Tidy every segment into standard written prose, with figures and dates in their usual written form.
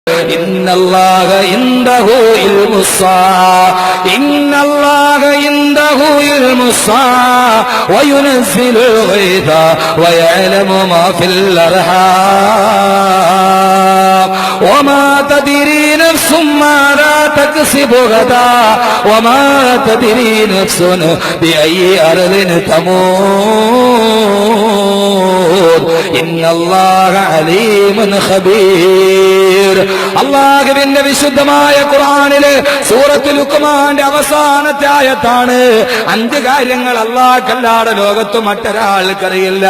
ഇന്നല്ലാഹ ഇൻദഹു ഇൽമുസ്സാ ഇന്നല്ലാഹ ഇൻദഹു ഇൽമുസ്സാ വയുനസ്സിലുൽ ഗൈഥ വയഅലമു മാ ഫിൽ അർഹാം വമാ തദ്രി നഫ്സും മാദാ തക്സിബു ഗദാ വമാ തദ്രി നഫ്സുൻ ബിഅയ്യി അർദിൻ തമൂത് ഇന്നല്ലാഹ അലീമുൻ ഖബീർ. അല്ലാഹുവിന്റെ വിശുദ്ധമായ ഖുർആനിലെ സൂറത്തുൽ ലുഖ്മാന്റെ അവസാനത്തെ ആയത്താണ്. 5 കാര്യങ്ങൾ അല്ലാഹുക്കല്ലാതെ ലോകത്ത് മറ്റൊരാൾക്കറിയില്ല.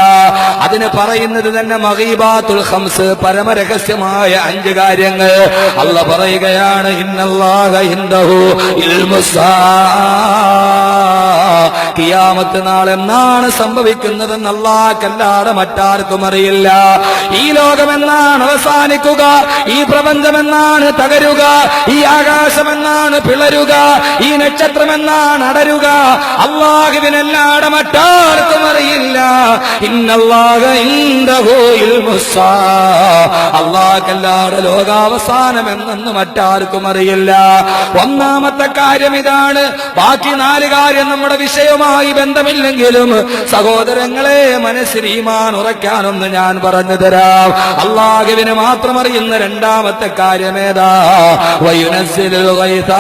അതിന് പറയുന്നത് തന്നെ മഗീബാത്തുൽ ഖംസ്, പരമരഹസ്യമായ 5 കാര്യങ്ങൾ. അല്ലാഹ് പറയുകയാണ്, ഇന്നല്ലാഹ ഇൻദഹു ഇൽമുസ്സാ, ഖിയാമത്ത് നാൾ എന്നാണ് സംഭവിക്കുന്നതെന്ന് അല്ലാഹുക്കല്ലാതെ മറ്റാർക്കും അറിയില്ല. ഈ ലോകം എന്നാണ് അവസാനിക്കുക, ഈ പ്രപഞ്ചം എന്നാണ് തകരുക, ഈ ആകാശം എന്നാണ് പിളരുക, ഈ നക്ഷത്രം എന്നാണ് അടരുക, അല്ലാഹുവിനല്ലാതെ മറ്റാർക്കും അറിയില്ല. ഇന്നല്ലാഹ ഇൻദഹു ഇൽമുസ്സാ, അല്ലാഹുക്കല്ലാതെ ലോകാവസാനം എന്നെന്ന് മറ്റാർക്കും അറിയില്ല. ഒന്നാമത്തെ കാര്യം ഇതാണ്. ബാക്കി 4 കാര്യം നമ്മുടെ വിഷയവുമായി ബന്ധമില്ലെങ്കിലും സഹോദരങ്ങളെ, മനസ്സിൽ ഈമാൻ ഉറക്കാനൊന്ന് ഞാൻ പറഞ്ഞു തരാം. അല്ലാഹുവിനെ മാത്രം അറിയുന്ന രണ്ടാമത്തെ കാര്യമേതാ? വയുനസ്സിലുൽ ഗൈഥ,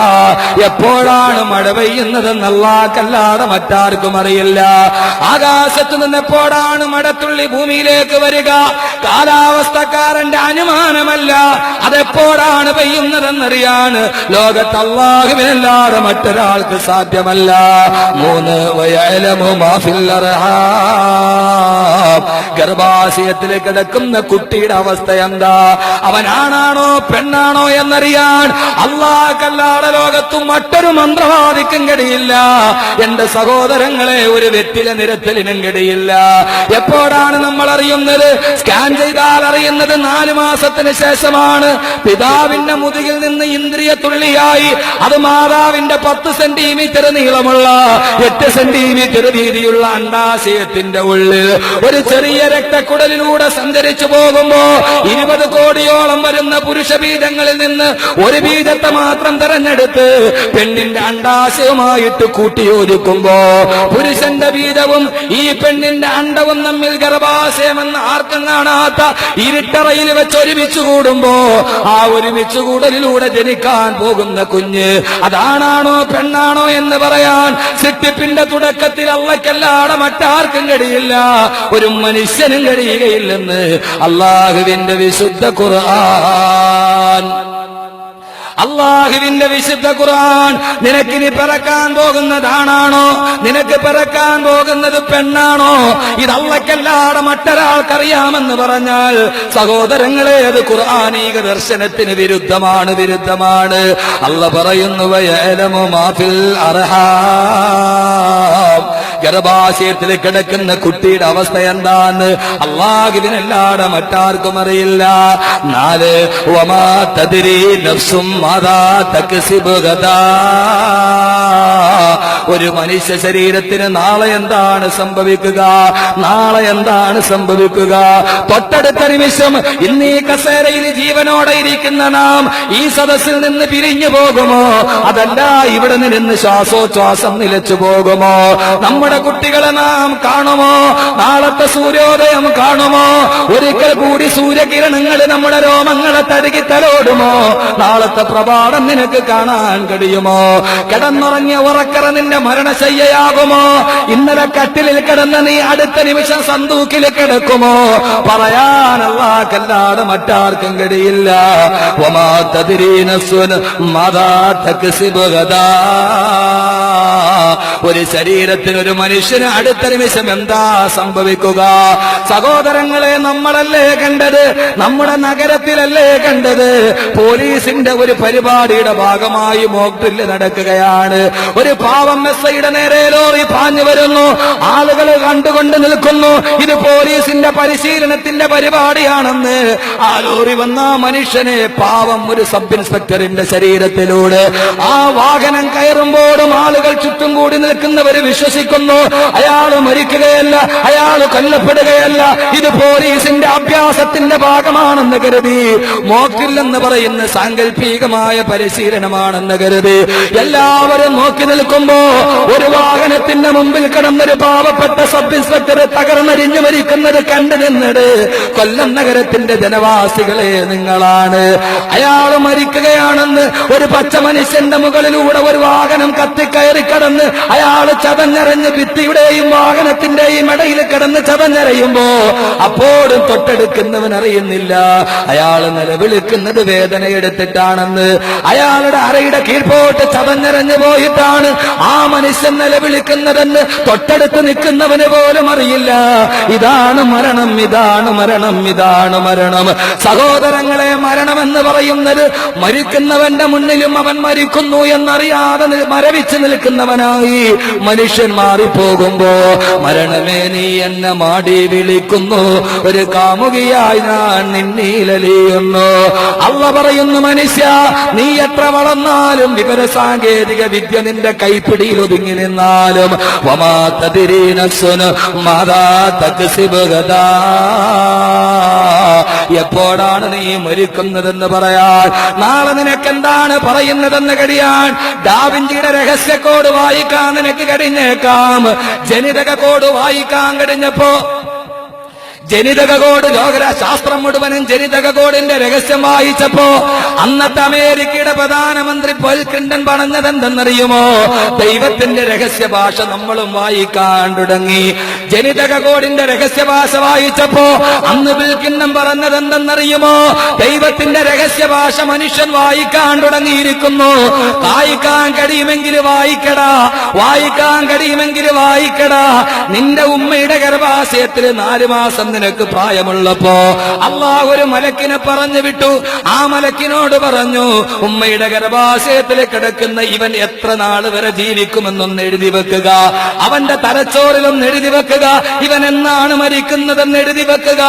എപ്പോഴാണ് മഴ പെയ്യുന്നതെന്ന് അല്ലാഹുക്കല്ലാതെ മറ്റാർക്കും അറിയില്ല. ആകാശത്തു നിന്ന് എപ്പോഴാണ് മഴത്തുള്ളി ഭൂമിയിലേക്ക് വരിക കാലാവസ്ഥക്കാരന്റെ അനുമാനമല്ല, അതെപ്പോഴാണ് പെയ്യുന്നതെന്നറിയാൻ ലോകത്ത് അല്ലാഹുവിനല്ലാതെ മറ്റൊരാൾക്ക് സാധ്യമല്ല. 3 വയഅലമു മാ ഫിൽ അർഹാം, ഗർഭാശയത്തിൽ കിടക്കുന്ന കുട്ടിയുടെ അവസ്ഥ എന്താ, അവനാണാണോ പെണ്ണാണോ എന്നറിയാൻ അല്ലാഹുക്കല്ലാതെ ലോകത്തും മറ്റൊരു മന്ത്രവാദിക്കും കഴിയില്ല. എന്റെ സഹോദരങ്ങളെ, ഒരു വെറ്റില നിരത്തലിനും കഴിയില്ല. എപ്പോഴാണ് നമ്മൾ അറിയുന്നത്? സ്കാൻ ചെയ്താൽ അറിയുന്നത് 4 മാസത്തിന് ശേഷമാണ്. പിതാവിന്റെ മുതുകിൽ നിന്ന് ഇന്ദ്രിയ തുള്ളിയായി അത് മാതാവിന്റെ 10 സെന്റിമീറ്റർ നീളമുള്ള 8 സെന്റിമീറ്റർ വീതിയുള്ള അണ്ഡാശയത്തിന്റെ ഉള്ളിൽ ഒരു ചെറിയ രക്തക്കുടലിലൂടെ സഞ്ചരിച്ചു പോകുമ്പോ 20 കോടിയോളം വരുന്ന പുരുഷ ബീജങ്ങളിൽ നിന്ന് ഒരു ബീജത്തെ മാത്രം തെരഞ്ഞെടുത്ത് പെണ്ണിന്റെ അണ്ഡാശയവുമായിട്ട് കൂട്ടിയോജിക്കുമ്പോ പുരുഷന്റെ ബീജവും ഈ പെണ്ണിന്റെ അണ്ഡവും തമ്മിൽ ഗർഭാശയമെന്ന് ആർക്കും കാണാത്ത ഇരുട്ടറയിൽ വെച്ച് ഒരുമിച്ച് കൂടുമ്പോ ആ ഒരുമിച്ച് കൂടലിലൂടെ ജനിക്കാൻ പോകുന്ന കുഞ്ഞ് അതാണാണോ പെണ്ണാണോ എന്ന് പറയാൻ സൃഷ്ടിപ്പിന്റെ തുടക്കത്തിൽ അല്ലാഹുക്കല്ലാതെ മറ്റാർക്കും കഴിയില്ല, ഒരു മനുഷ്യനും കഴിയുകയില്ലെന്ന് അല്ലാഹുവിന്റെ വിശുദ്ധ ഖുർആൻ. അല്ലാഹുവിന്റെ വിശുദ്ധ ഖുർആൻ. നിനക്കിനി പിറക്കാൻ പോകുന്നതാണാണോ, നിനക്ക് പിറക്കാൻ പോകുന്നത് പെണ്ണാണോ, ഇത് അല്ലാഹുക്കല്ലാതെ മറ്റൊരാൾക്കറിയാമെന്ന് പറഞ്ഞാൽ സഹോദരങ്ങളെ, അത് ഖുർആനീക ദർശനത്തിന് വിരുദ്ധമാണ്. അല്ലാഹ് പറയുന്നു, വയഅലമു മാ ഫിൽ അർഹാം, ഗർഭാശയത്തിൽ കിടക്കുന്ന കുട്ടിയുടെ അവസ്ഥ എന്താന്ന് അല്ലാഹുവിനല്ലാതെ മറ്റാർക്കും അറിയില്ല. 4 വമാ തദ്രി നഫ്സും മാദാ തക്സിബു ഗദാ, ഒരു മനുഷ്യ ശരീരത്തിന് നാളെ എന്താണ് സംഭവിക്കുക, തൊട്ടടുത്ത നിമിഷം ഇന്ന് ഈ കസേരയിൽ ജീവനോടെ ഇരിക്കുന്ന നാം ഈ സദസ്സിൽ നിന്ന് പിരിഞ്ഞു പോകുമോ, അതല്ല ഇവിടെ നിന്ന് ശ്വാസോച്ഛ്വാസം നിലച്ചു പോകുമോ, നമ്മുടെ കുട്ടികളെ നാം കാണുമോ, നാളത്തെ സൂര്യോദയം കാണുമോ, ഒരിക്കൽ കൂടി സൂര്യകിരണങ്ങൾ നമ്മുടെ രോമങ്ങളെ തഴുകി തലോടുമോ, നാളത്തെ പ്രഭാതം നിനക്ക് കാണാൻ കഴിയുമോ, കിടന്നുറങ്ങിയ ഉറക്കറ നിന്റെ മരണശയ്യയാകുമോ, ഇന്നലെ കട്ടിലിൽ കിടന്ന നീ അടുത്ത നിമിഷം സന്തൂക്കിൽ കിടക്കുമോ, പറയാൻ അല്ലാഹുക്കല്ലാതെ മറ്റാർക്കും കഴിയില്ല. വമാ തദ്രീ നഫ്സുൻ മാദാ തക്സിബു ഗദാ, ഒരു ശരീരത്തിന് ഒരു മനുഷ്യന് അടുത്ത നിമിഷം എന്താ സംഭവിക്കുക? സഹോദരങ്ങളെ, നമ്മളല്ലേ കണ്ടത്, നമ്മുടെ നഗരത്തിലല്ലേ കണ്ടത്, പോലീസിന്റെ ഒരു പരിപാടിയുടെ ഭാഗമായി മോക്ക് ഡ്രില്ല് നടക്കുകയാണ്. ഒരു പാവം RMSIയുടെ നേരെ ലോറി പാഞ്ഞു വരുന്നു. ആളുകൾ കണ്ടുകൊണ്ട് നിൽക്കുന്നു. ഇത് പോലീസിന്റെ പരിശീലനത്തിന്റെ പരിപാടിയാണെന്ന്. ആ ലോറി വന്ന മനുഷ്യനെ പാവം ഒരു സബ് ഇൻസ്പെക്ടറിന്റെ ശരീരത്തിലൂടെ ആ വാഹനം കയറുമ്പോഴും ആളുകൾ ചുറ്റും കൂടി നിൽക്കുന്നവർ വിശ്വസിക്കുന്നു അയാൾ മരിക്കുകയല്ല, അയാൾ കൊല്ലപ്പെടുകയല്ല, ഇത് പോലീസിന്റെ അഭ്യാസത്തിന്റെ ഭാഗമാണെന്ന് കരുതി, മോക്കില്ലെന്ന് പറയുന്ന സാങ്കല്പികമായ പരിശീലനമാണെന്ന് കരുതി എല്ലാവരും നോക്കി നിൽക്കുമ്പോ ഒരു വാഹനത്തിന്റെ മുമ്പിൽ കിടന്നൊരു പാവപ്പെട്ട സബ് ഇൻസ്പെക്ടർ തകർന്നരിഞ്ഞു മരിക്കുന്നത് കണ്ടു നിന്നത് കൊല്ലം നഗരത്തിന്റെ ജനവാസികളെ നിങ്ങളാണ്. അയാൾ മരിക്കുകയാണെന്ന് ഒരു പച്ച മനുഷ്യന്റെ മുകളിലൂടെ ഒരു വാഹനം കത്തിക്കയറി കടന്ന് അയാൾ ചതഞ്ഞറിഞ്ഞ് ഭിത്തിയുടെയും വാഹനത്തിന്റെയും ഇടയിൽ കിടന്ന് ചതഞ്ഞറിയുമ്പോ അപ്പോഴും തൊട്ടെടുക്കുന്നവൻ അറിയുന്നില്ല അയാൾ നിലവിളിക്കുന്നത് വേദനയെടുത്തിട്ടാണെന്ന്. അയാളുടെ അരയുടെ കീഴ്പോട്ട് ചതഞ്ഞറിഞ്ഞു പോയിട്ടാണ് ആ മനുഷ്യൻ നിലവിളിക്കുന്നതെന്ന് തൊട്ടടുത്ത് നിൽക്കുന്നവന് പോലും അറിയില്ല. ഇതാണ് മരണം, ഇതാണ് മരണം, ഇതാണ് മരണം. സഹോദരങ്ങളെ, മരണമെന്ന് പറയുന്നത് മരിക്കുന്നവന്റെ മുന്നിലും അവൻ മരിക്കുന്നു എന്നറിയാതെ മരവിച്ചു നിൽക്കുന്നവനായി മനുഷ്യൻ മാറിപ്പോകുമ്പോ മരണമേ നീ എന്നെ മാടി വിളിക്കുന്നു, ഒരു കാമുകിയായി ഞാൻ നിന്നീലലിയുന്നു. അള്ള പറയുന്നു, മനുഷ്യ നീ എത്ര വളർന്നാലും വിവര സാങ്കേതിക വിദ്യ നിന്റെ കൈപ്പിടിയിൽ ഒതുങ്ങി നിന്നാലും വമാ തദ്രീ നഫ്സുൻ മാദാ തക്സിബു ഗദാ, എപ്പോഴാണ് നീ മരിക്കുന്നതെന്ന് പറയാൻ, നാളെ നിനക്കെന്താണ് പറയുന്നതെന്ന് കഴിയാൻ ഡാവിഞ്ചിയുടെ രഹസ്യ കോഡ് വായിക്കാൻ നിനക്ക് കഴിഞ്ഞേക്കാം. ജനിതക കോഡ് വായിക്കാൻ കഴിഞ്ഞപ്പോ ജനിതക കോഡ്, ലോകശാസ്ത്രം മുഴുവനും ജനിതക കോഡിന്റെ രഹസ്യം വായിച്ചപ്പോ അന്നത്തെ അമേരിക്കയുടെ പ്രധാനമന്ത്രി പോൾ ക്ലിന്റൺ പറഞ്ഞതെന്തെന്നറിയുമോ? ദൈവത്തിന്റെ രഹസ്യ ഭാഷ നമ്മളും വായിക്കാൻ തുടങ്ങി. ജനിതക കോഡിന്റെ രഹസ്യ ഭാഷ വായിച്ചപ്പോ അന്ന് ബിൽ ക്ലിന്റൺ പറഞ്ഞതെന്തെന്നറിയുമോ? ദൈവത്തിന്റെ രഹസ്യ ഭാഷ മനുഷ്യൻ വായിക്കാൻ തുടങ്ങിയിരിക്കുന്നു. വായിക്കാൻ കഴിയുമെങ്കിൽ വായിക്കടാ, വായിക്കാൻ കഴിയുമെങ്കിൽ വായിക്കടാ. നിന്റെ ഉമ്മയുടെ ഗർഭാശയത്തിൽ 4 മാസം നിനക്ക് പ്രായമുള്ളപ്പോ അല്ലാഹു ഒരു മലക്കിനെ പറഞ്ഞു വിട്ടു. ആ മലക്കിനോട് പറഞ്ഞു, ഉമ്മയുടെ ഗർഭാശയത്തിൽ കിടക്കുന്ന ഇവൻ എത്ര നാൾ വരെ ജീവിക്കുമെന്നൊന്ന് എഴുതി വെക്കുക, അവന്റെ തലച്ചോറിലൊന്ന് എഴുതി വെക്കുക, ഇവൻ എന്നാണ് മരിക്കുന്നതെന്ന് എഴുതി വെക്കുക.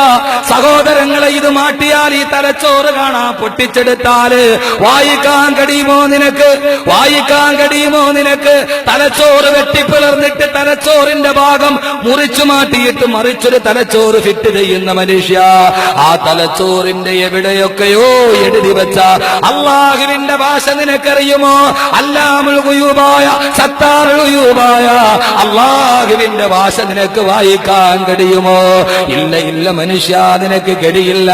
സഹോദരങ്ങളെ, ഇത് മാറ്റിയാൽ ഈ തലച്ചോറ് കാണാൻ പൊട്ടിച്ചെടുത്താല് വായിക്കാൻ കഴിയുമോ നിനക്ക്? വായിക്കാൻ കഴിയുമോ നിനക്ക്? തലച്ചോറ് വെട്ടിപ്പിളർന്നിട്ട് തലച്ചോറിന്റെ ഭാഗം മുറിച്ചു മാറ്റിയിട്ട് മറിച്ചൊരു തലച്ചോറ് ഫിറ്റ് ചെയ്യുന്ന മനുഷ്യ, ആ തലച്ചോറിന്റെ എവിടെയൊക്കെയോ എഴുതി വെച്ച അല്ലാഹുവിന്റെ ഭാഷ നിനക്കറിയുമോ? അല്ലാമുൽ ഗുയൂബായ സത്താറുൽ ഗുയൂബായ അല്ലാഹുവിന്റെ ഭാഷ നിനക്ക് വായിക്കാൻ കഴിയുമോ? ഇല്ല, ഇല്ല മനുഷ്യ, നിനക്ക് കഴിയില്ല.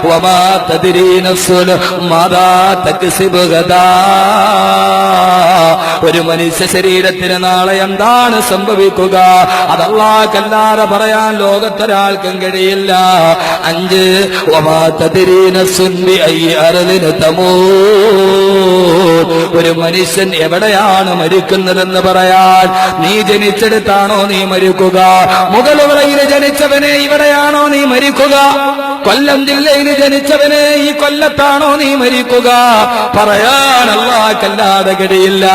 വമാ തദ്രീ നഫ്സുൻ മാദാ തക്സിബു ഗദാ, ഒരു മനുഷ്യ ശരീരത്തിന് നാളെ എന്താണ് സംഭവിക്കുക അത് അല്ലാഹുവല്ലാതെ പറയാൻ ലോകത്തൊരാൾക്കും കഴിയില്ല. 5 വമാ തദ്രീ നഫ്സുൻ ബിഅയ്യി അർദിൻ തമൂത്, ഒരു മനുഷ്യൻ എവിടെയാണ് മരിക്കുന്നതെന്ന് പറയാൻ നീ ജനിച്ചെടുത്താണോ നീ മരിക്കുക? മുഗൾവറയിൽ ജനിച്ചവനെ ഇവിടെയാണോ നീ മരിക്കുക? കൊല്ലം ജില്ലയിൽ ജനിച്ചവനെ ഈ കൊല്ലത്താണോ നീ മരിക്കുക? പറയാൻ അല്ലാഹുവല്ലാതെ കഴിയില്ല.